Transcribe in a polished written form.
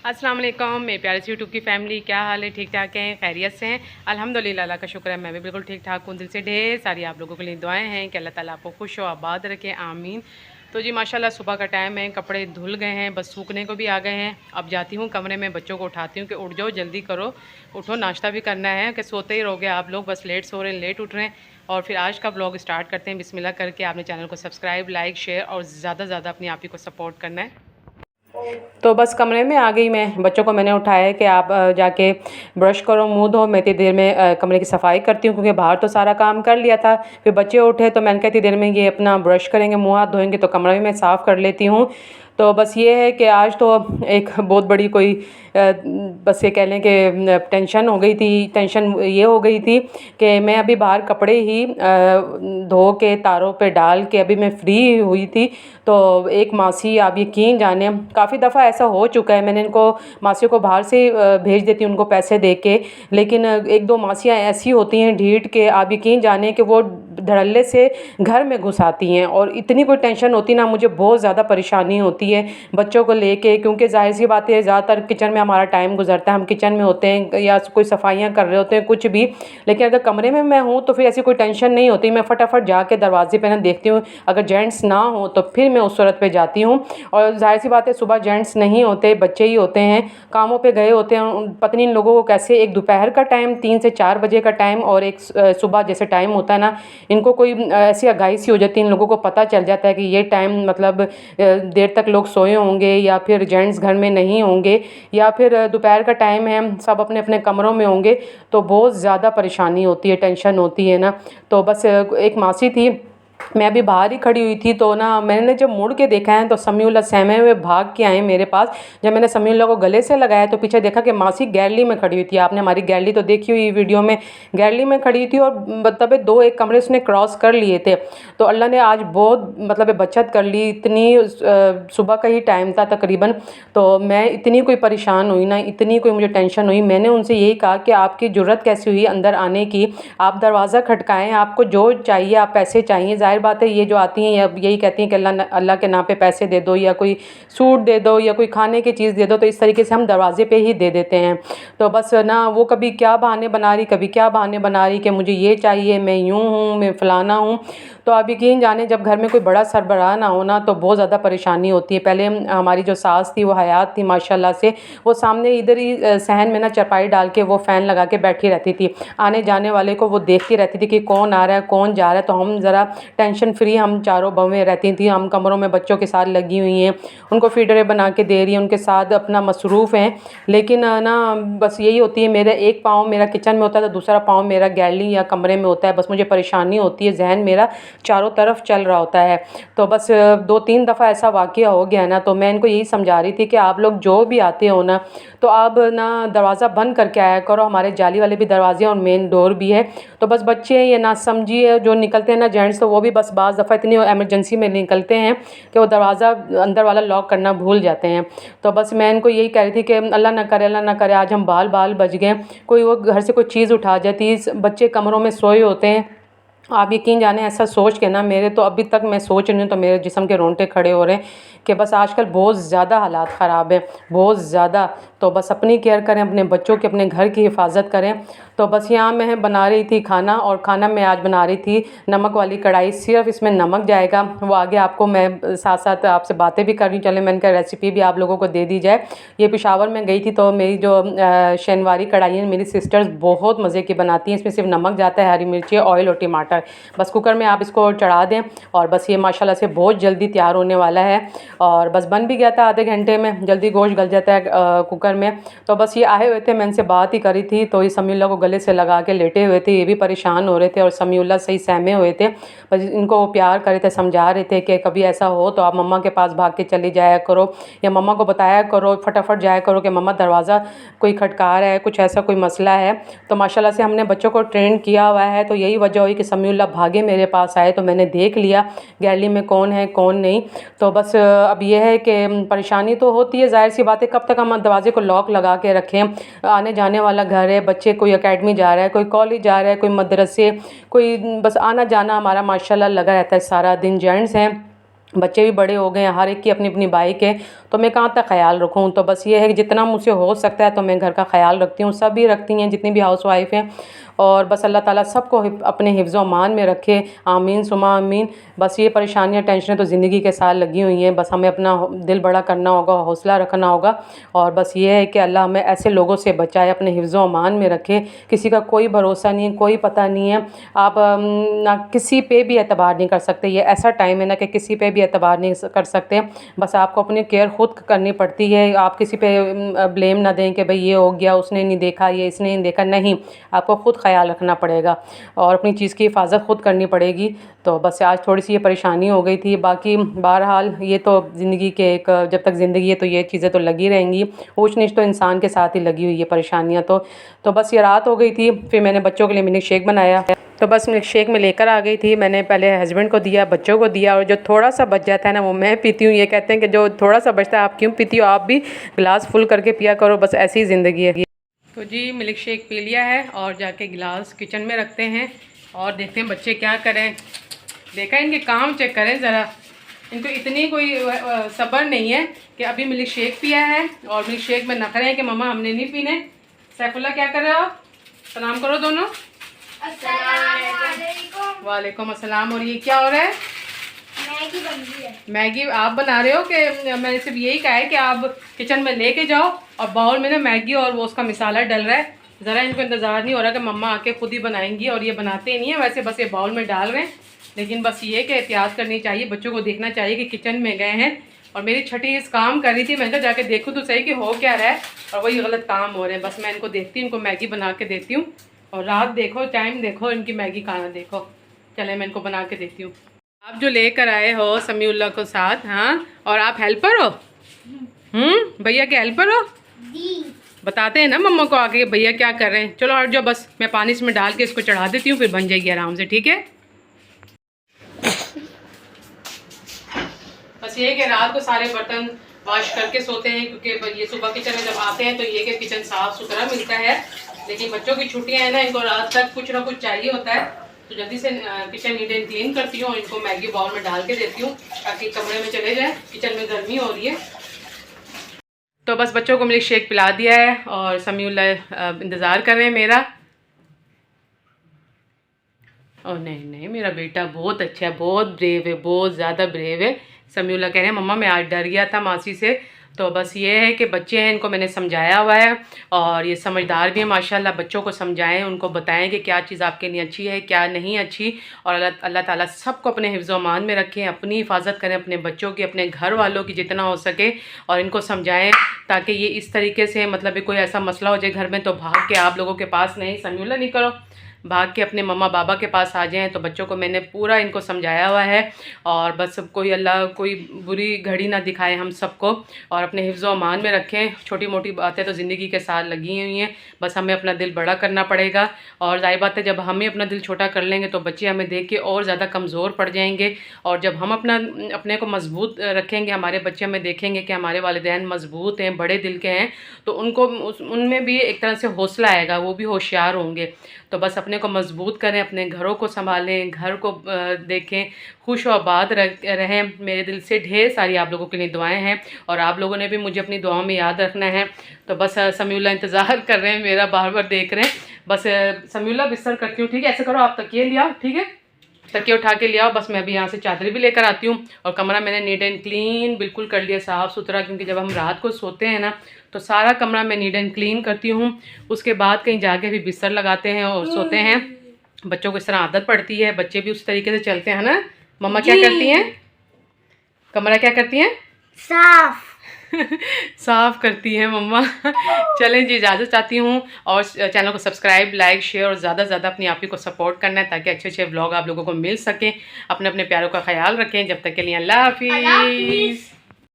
अस्सलाम वालेकुम मेरे प्यारे से यूट्यूब की फैमिली, क्या हाल है? ठीक ठाक हैं, खैरियत से हैं? अल्हम्दुलिल्लाह, अल्लाह का शुक्र है, मैं भी बिल्कुल ठीक ठाक हूँ। दिल से ढेर सारी आप लोगों के लिए दुआएं हैं कि अल्लाह ताला आपको खुश हो आबाद रखे, आमीन। तो जी माशाल्लाह सुबह का टाइम है, कपड़े धुल गए हैं, बस सूखने को भी आ गए हैं। अब जाती हूँ कमरे में, बच्चों को उठाती हूँ कि उठ जाओ, जल्दी करो, उठो, नाश्ता भी करना है, कि सोते ही रहोगे आप लोग, बस लेट सो रहे हैं, लेट उठ रहे हैं। और फिर आज का ब्लॉग स्टार्ट करते हैं बिस्मिल्लाह करके। आपने चैनल को सब्सक्राइब, लाइक, शेयर और ज़्यादा से ज़्यादा अपनी आप ही को सपोर्ट करना है। तो बस कमरे में आ गई मैं, बच्चों को मैंने उठाया कि आप जाके ब्रश करो, मुंह धो, मैं इतनी देर में कमरे की सफाई करती हूँ, क्योंकि बाहर तो सारा काम कर लिया था। फिर बच्चे उठे तो मैंने कहा इतनी देर में ये अपना ब्रश करेंगे, मुंह हाथ धोएंगे, तो कमरा भी मैं साफ़ कर लेती हूँ। तो बस ये है कि आज तो एक बहुत बड़ी कोई बस ये कह लें कि टेंशन हो गई थी। टेंशन ये हो गई थी कि मैं अभी बाहर कपड़े ही धो के तारों पे डाल के अभी मैं फ्री हुई थी। तो एक मासी, आप यकीन जाने, काफ़ी दफ़ा ऐसा हो चुका है, मैंने इनको मासियों को बाहर से भेज देती हूँ उनको पैसे दे के, लेकिन एक दो मासियाँ ऐसी होती हैं ढीठ के, आप यकीन जाने कि वो धड़ल्ले से घर में घुस आती हैं। और इतनी कोई टेंशन होती ना, मुझे बहुत ज़्यादा परेशानी होती है बच्चों को लेके, क्योंकि जाहिर सी बात है ज़्यादातर किचन में हमारा टाइम गुजरता है, हम किचन में होते हैं या कोई सफाइयाँ कर रहे होते हैं, कुछ भी। लेकिन अगर कमरे में मैं हूँ तो फिर ऐसी कोई टेंशन नहीं होती, मैं फटाफट जाके दरवाजे पे ना देखती हूँ, अगर जेंट्स ना हो तो फिर मैं उस सूरत पे जाती हूँ। और जाहिर सी बात है सुबह जेंट्स नहीं होते, बच्चे ही होते हैं, कामों पे गए होते हैं। पता नहीं इन लोगों को कैसे, एक दोपहर का टाइम 3 से 4 बजे का टाइम और एक सुबह जैसे टाइम होता है ना, इनको कोई ऐसी आगाही सी हो जाती है, इन लोगों को पता चल जाता है कि ये टाइम मतलब देर तक लोग सोए होंगे, या फिर जेंट्स घर में नहीं होंगे, या फिर दोपहर का टाइम है, सब अपने अपने कमरों में होंगे। तो बहुत ज़्यादा परेशानी होती है, टेंशन होती है ना। तो बस एक मासी थी, मैं अभी बाहर ही खड़ी हुई थी, तो ना मैंने जब मुड़ के देखा है तो समीउल्लाह सहमे हुए भाग के आए मेरे पास। जब मैंने समीउल्लाह को गले से लगाया तो पीछे देखा कि मासी गैलरी में खड़ी हुई थी। आपने हमारी गैलरी तो देखी हुई वीडियो में, गैलरी में खड़ी थी, और मतलब 2 एक कमरे उसने क्रॉस कर लिए थे। तो अल्लाह ने आज बहुत मतलब बचत कर ली, इतनी सुबह का ही टाइम था तकरीबन। तो मैं इतनी कोई परेशान हुई ना, इतनी कोई मुझे टेंशन हुई, मैंने उनसे यही कहा कि आपकी ज़रूरत कैसी हुई अंदर आने की, आप दरवाज़ा खटकाएँ, आपको जो चाहिए, आप पैसे चाहिए, ज़ाहिर बात है ये जो आती हैं यही कहती हैं कि अल्लाह अल्लाह के नाम पे पैसे दे दो, या कोई सूट दे दो, या कोई खाने की चीज़ दे दो, तो इस तरीके से हम दरवाजे पे ही दे देते हैं। तो बस ना वो कभी क्या बहाने बना रही, कभी क्या बहाने बना रही कि मुझे ये चाहिए, मैं यूँ हूँ, मैं फ़लाना हूँ। तो आप यकीन जाने जब घर में कोई बड़ा सरबराह ना हो ना तो बहुत ज़्यादा परेशानी होती है। पहले हमारी जो सास थी वो हयात थी माशाल्लाह से, वो सामने इधर ही सहन में ना चारपाई डाल के वो फ़ैन लगा के बैठी रहती थी, आने जाने वाले को वो देखती रहती थी कि कौन आ रहा है, कौन जा रहा है। तो हम ज़रा टेंशन फ्री, हम चारों बहुएँ रहती थी, हम कमरों में बच्चों के साथ लगी हुई हैं, उनको फीडरें बना के दे रही हैं, उनके साथ अपना मसरूफ़ हैं। लेकिन ना बस यही होती है, मेरा एक पाँव मेरा किचन में होता है तो दूसरा पाँव मेरा गैलरी या कमरे में होता है। बस मुझे परेशानी होती है, जहन मेरा चारों तरफ चल रहा होता है। तो बस 2-3 दफ़ा ऐसा वाक़या हो गया ना, तो मैं इनको यही समझा रही थी कि आप लोग जो भी आते हो ना, तो आप ना दरवाज़ा बंद करके आया करो, हमारे जाली वाले भी दरवाजे और मेन डोर भी है। तो बस बच्चे ये ना समझिए जो निकलते हैं ना जेंट्स, तो वो भी बस बाज़ दफ़ा इतनी एमरजेंसी में निकलते हैं कि वो दरवाज़ा अंदर वाला लॉक करना भूल जाते हैं। तो बस मैं इनको यही कह रही थी कि अल्लाह ना करे, अल्लाह ना करे आज हम बाल बाल बच गए, कोई वो घर से कोई चीज़ उठा जाती, बच्चे कमरों में सोए होते हैं। आप यकीन जाने ऐसा सोच के ना, मेरे तो अभी तक मैं सोच रही हूँ तो मेरे जिस्म के रोंगटे खड़े हो रहे हैं कि बस आजकल बहुत ज़्यादा हालात ख़राब हैं, बहुत ज़्यादा। तो बस अपनी केयर करें, अपने बच्चों की, अपने घर की हिफाजत करें। तो बस यहाँ मैं बना रही थी खाना, और खाना मैं आज बना रही थी नमक वाली कढ़ाई, सिर्फ इसमें नमक जाएगा, वो आगे आपको मैं साथ साथ आपसे बातें भी कर रही हूँ, चले मैंने कहा रेसिपी भी आप लोगों को दे दी जाए। ये पेशावर में गई थी तो मेरी जो शनवारी कढ़ाई है, मेरी सिस्टर्स बहुत मज़े की बनाती हैं, इसमें सिर्फ नमक जाता है, हरी मिर्ची, ऑयल और टमाटर, बस कुकर में आप इसको चढ़ा दें और बस ये माशाल्लाह से बहुत जल्दी तैयार होने वाला है। और बस बन भी गया था आधे घंटे में, जल्दी गोश्त गल जाता है कुकर में। तो बस ये आए हुए थे, मैं इनसे बात ही करी थी, तो ये समीउल्लाह को गले से लगा के लेटे हुए थे, ये भी परेशान हो रहे थे और समीउल्लाह सही सहमे हुए थे। बस इनको वो प्यार कर रहे थे, समझा रहे थे कि कभी ऐसा हो तो आप मम्मा के पास भाग के चली जाया करो, या मम्मा को बताया करो, फटाफट जाया करो कि मम्मा दरवाज़ा कोई खटका रहा है, कुछ ऐसा कोई मसला है। तो माशाल्लाह से हमने बच्चों को ट्रेन किया हुआ है, तो यही वजह हुई कि समीउल्लाह भागे मेरे पास आए, तो मैंने देख लिया गैलरी में कौन है कौन नहीं। तो बस अब ये है कि परेशानी तो होती है, ज़ाहिर सी बात है, कब तक हम दरवाजे को लॉक लगा के रखें, आने जाने वाला घर है, बच्चे कोई एकेडमी जा रहा है, कोई कॉलेज जा रहा है, कोई मदरसे, कोई बस आना जाना हमारा माशाल्लाह लगा रहता है सारा दिन। जेंट्स हैं बच्चे भी बड़े हो गए हैं, हर एक की अपनी अपनी बाइक है, तो मैं कहाँ तक ख्याल रखूँ। तो बस ये है कि जितना मुझसे हो सकता है तो मैं घर का ख्याल रखती हूँ, सब भी रखती हैं जितनी भी हाउस वाइफ हैं। और बस अल्लाह ताला सबको अपने हिफ्ज़ व अमान में रखे, आमीन सुमा आमीन। बस ये परेशानियाँ टेंशनें तो ज़िंदगी के साथ लगी हुई हैं, बस हमें अपना दिल बड़ा करना होगा, हौसला रखना होगा। और बस ये है कि अल्लाह हमें ऐसे लोगों से बचाए, अपने हिफ्ज़ व अमान में रखे। किसी का कोई भरोसा नहीं है, कोई पता नहीं है, आप ना किसी पे भी एतबार नहीं कर सकते। ये ऐसा टाइम है ना कि किसी पे भी एतबार नहीं कर सकते। बस आपको अपनी केयर खुद करनी पड़ती है। आप किसी पे ब्लेम ना दें कि भाई ये हो गया, उसने नहीं देखा, ये इसने नहीं देखा, नहीं, आपको खुद ख्याल रखना पड़ेगा और अपनी चीज़ की हिफाजत खुद करनी पड़ेगी। तो बस आज थोड़ी सी ये परेशानी हो गई थी, बाकी बहरहाल ये तो ज़िंदगी के एक, जब तक ज़िंदगी है तो ये चीज़ें तो लगी रहेंगी। ऊंच नीच तो इंसान के साथ ही लगी हुई है परेशानियाँ। तो बस ये रात हो गई थी, फिर मैंने बच्चों के लिए मिल्क शेक बनाया। तो बस मिल्क शेक में लेकर आ गई थी, मैंने पहले हस्बैंड को दिया, बच्चों को दिया, और जो थोड़ा सा बच जाता है ना वो मैं पीती हूँ। ये कहते हैं कि जो थोड़ा सा बचता है आप क्यों पीती हो, आप भी गिलास फुल करके पिया करो, बस ऐसी ही ज़िंदगी है। तो जी मिल्क शेक पी लिया है और जाके गिलास किचन में रखते हैं और देखते हैं बच्चे क्या करें। देखा इनके काम चेक करें ज़रा, इनको इतनी कोई सब्र नहीं है कि अभी मिल्क शेक पिया है और मिल्क शेक में नखरे हैं कि मम्मा हमने नहीं पीने। सैफुल्ला क्या कर रहे हो, सलाम करो दोनों। वालेकुम अस्सलाम। और ये क्या हो रहा है, मैगी बन रही है। मैगी आप बना रहे हो कि मैंने सिर्फ यही कहा है कि आप किचन में लेके जाओ और बाउल में ना मैगी और वो उसका मसाला डल रहा है। ज़रा इनको इंतज़ार नहीं हो रहा कि मम्मा आके खुद ही बनाएंगी, और ये बनाते ही नहीं है वैसे, बस ये बाउल में डाल रहे हैं। लेकिन बस ये कि एहतियात करनी चाहिए, बच्चों को देखना चाहिए कि किचन में गए हैं। और मेरी छठी इस काम कर रही थी, मैंने कहा जाके देखूँ तो सही कि हो क्या रहा है, और वही गलत काम हो रहे हैं। बस मैं इनको देखती हूँ, इनको मैगी बना के देती हूँ। और रात देखो, टाइम देखो, इनकी मैगी खाना देखो। चले मैं इनको बना के देती हूँ। आप जो लेकर आए हो समीउल्लाह को साथ, हाँ, और आप हेल्पर हो, भैया के हेल्पर हो। बताते हैं ना मम्मा को आके भैया क्या कर रहे हैं। चलो हट जाओ, बस मैं पानी इसमें डाल के इसको चढ़ा देती हूँ, फिर बन जाएगी आराम से, ठीक है। बस ये कि रात को सारे बर्तन वॉश करके सोते हैं, क्योंकि ये सुबह किचन में जब आते हैं तो ये कि किचन साफ़ सुथरा मिलता है। लेकिन बच्चों की छुट्टियां हैं ना, इनको रात तक कुछ ना कुछ चाहिए होता है, तो जल्दी से किचन नीट एंड क्लीन करती हूँ और इनको मैगी बाउल में डाल के देती हूँ ताकि कमरे में चले जाए। किचन में गर्मी हो रही है। तो बस बच्चों को मिल्क शेक पिला दिया है और समीउल्लाह इंतज़ार कर रहे हैं मेरा। और नहीं नहीं, मेरा बेटा बहुत अच्छा है, बहुत ब्रेव है, बहुत ज़्यादा ब्रेव है। समीउल्लाह कह रहे हैं मम्मा मैं आज डर गया था मासी से। तो बस ये है कि बच्चे हैं, इनको मैंने समझाया हुआ है और ये समझदार भी हैं माशाल्लाह। बच्चों को समझाएं, उनको बताएं कि क्या चीज़ आपके लिए अच्छी है, क्या नहीं अच्छी। और अल्लाह ताला सबको अपने हिफ्ज़ अमान में रखें, अपनी हिफाजत करें, अपने बच्चों की, अपने घर वालों की जितना हो सके, और इनको समझाएं ताकि ये इस तरीके से, मतलब कोई ऐसा मसला हो जाए घर में तो भाग के आप लोगों के पास नहीं, समीउल्लाह नहीं करो, भाग के अपने मम्मा बाबा के पास आ जाएं। तो बच्चों को मैंने पूरा इनको समझाया हुआ है। और बस कोई अल्लाह कोई बुरी घड़ी ना दिखाए हम सबको, और अपने हिफ्ज़ अमान में रखें। छोटी मोटी बातें तो ज़िंदगी के साथ लगी हुई हैं, बस हमें अपना दिल बड़ा करना पड़ेगा। और ज़ाहिर बात है जब हमें अपना दिल छोटा कर लेंगे तो बच्चे हमें देख के और ज़्यादा कमज़ोर पड़ जाएंगे। और जब हम अपने को मजबूत रखेंगे, हमारे बच्चे हमें देखेंगे कि हमारे वालिदैन मजबूत हैं, बड़े दिल के हैं, तो उनमें भी एक तरह से हौसला आएगा, वो भी होशियार होंगे। तो बस अपने को मजबूत करें, अपने घरों को संभालें, घर को देखें, खुश और आबाद रहें। मेरे दिल से ढेर सारी आप लोगों के लिए दुआएं हैं और आप लोगों ने भी मुझे अपनी दुआओं में याद रखना है। तो बस समीउल्लाह इंतज़ार कर रहे हैं मेरा, बार बार देख रहे हैं। बस समीउल्लाह बिस्तर करती हूँ, ठीक है, ऐसे करो आप तकिए ले आओ, ठीक है, तकिए उठा के ले आओ। बस मैं अभी यहाँ से चादर भी लेकर आती हूँ। और कमरा मैंने नीट एंड क्लीन बिल्कुल कर लिया, साफ़ सुथरा, क्योंकि जब हम रात को सोते हैं ना तो सारा कमरा मैं नीट एंड क्लीन करती हूँ। उसके बाद कहीं जाके भी बिस्तर लगाते हैं और सोते हैं। बच्चों को इस तरह आदत पड़ती है, बच्चे भी उस तरीके से चलते हैं ना। मम्मा क्या करती हैं, कमरा क्या करती हैं, साफ साफ़ करती हैं मम्मा। चलें जी, इजाज़त चाहती हूँ। और चैनल को सब्सक्राइब, लाइक, शेयर और ज़्यादा से ज़्यादा अपनी आप ही को सपोर्ट करना है ताकि अच्छे अच्छे व्लॉग आप लोगों को मिल सकें। अपने अपने प्यारों का ख्याल रखें। जब तक के लिए अल्लाह हाफिज़।